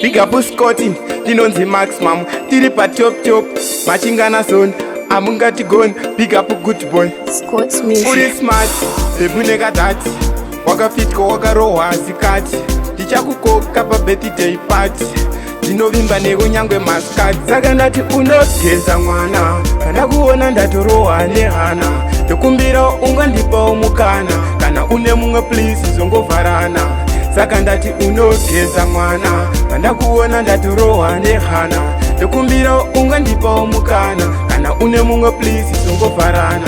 Big up Scotty, ndinonzi maximum, tiri pa top. Machingana zone, amungati gone. Big up good boy, Scotty music. uri smart, bebuneka dati. Wakafitwa wakarohwa zikati. Ndichakukoka pa birthday party. Ndinovimba nekunyangwe maskati. Saka ndati unogeza mwana, kana kuona ndatorohwa nehana. Ndokumbira ungandipawo mukana, kana une mumwe please zongovharana. Saka ndati unogeza mwana, kana kuona ndatorohwa nehana. Ndokumbira ungandipawo mukana, kana une mumwe please zongovharana.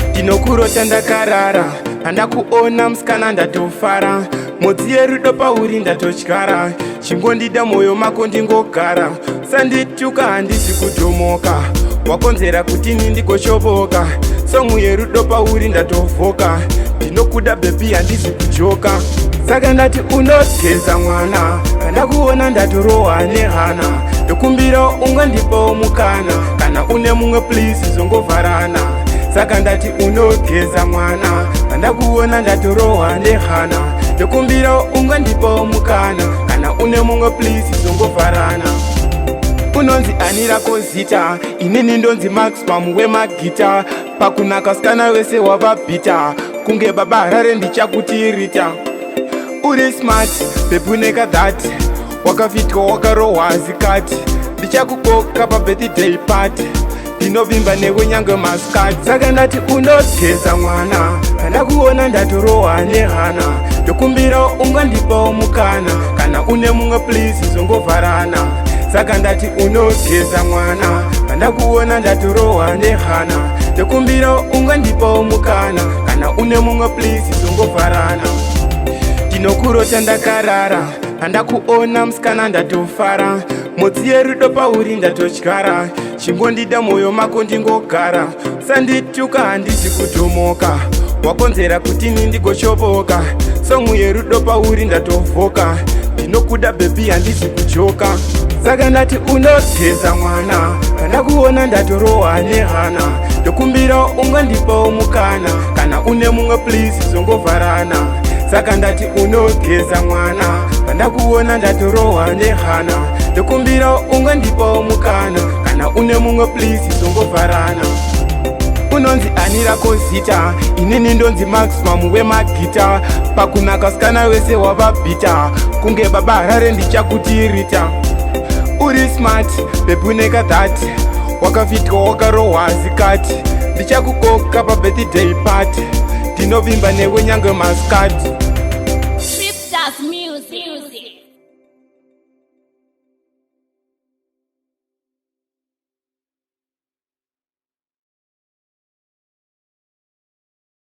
Ndinokurota ndakarara, handakuona musikana ndatofara. Modzi yerudo pauri ndatotyara, chingondida moyo mako ndingogara. Sandituka handisi kutomoka, wakonzera kuti nindigoshoboka. Songu yerudo pauri ndatovhoka, ndinokuda bebi handisi kujoka. Saka ndati unogeza mwana, kana kuona ndatorohwa nehana. Ndokumbira ungandipawo mukana, kana une mumwe please zongovharana. Saka ndati unogeza mwana, kana kuona ndatorohwa nehana. Ndokumbira ungandipawo mukana, kana une mumwe please zongovharana. Unonzi anirako zita, inini ndonzi maximum wemagita. Pakunaka skana wese wavabhita, kunge baba rare ndichakutirita. Uri smart, bebuneka dhati, wakafitwa wakarohwa zikati. Ndichakukoka pa birthday party, ndinovimba nekunyangwe maskati. Saka ndati unogeza mwana, kana kuona ndatorohwa nehana. Ndokumbira ungandipawo mukana, kana une mumwe please zongovharana. Saka ndati unogeza mwana, kana kuona ndatorohwa nehana. Ndokumbira ungandipawo mukana, kana une mumwe please zongovharana. Ndinokurota ndakarara, handakuona musikana ndatofara. Modzi yerudo pauri ndatotyara, chingondida moyo mako ndingogara. Sandituka handisi kutomoka, wakonzera kuti nindigoshoboka. Songu yerudo pauri ndatovhoka, ndinokuda bebi handisi kujoka. Saka ndati unogeza mwana, kana kuona ndatorohwa nehana. Ndokumbira ungandipawo mukana, kana une mumwe please zongovharana. Saka ndati unogeza mwana, kana kuona ndatorohwa nehana. Ndokumbira ungandipawo mukana, kana une mumwe please zongovharana. Unonzi anirako zita, inini ndonzi maximum wemagita. Pakunaka skana wese wavabhita, kunge baba rare ndichakutirita. Uri smart, bebuneka dhati, wakafitwa wakarohwa zikati. Ndichakukoka pa birthday party, ndinovimba nekunyangwe maskati.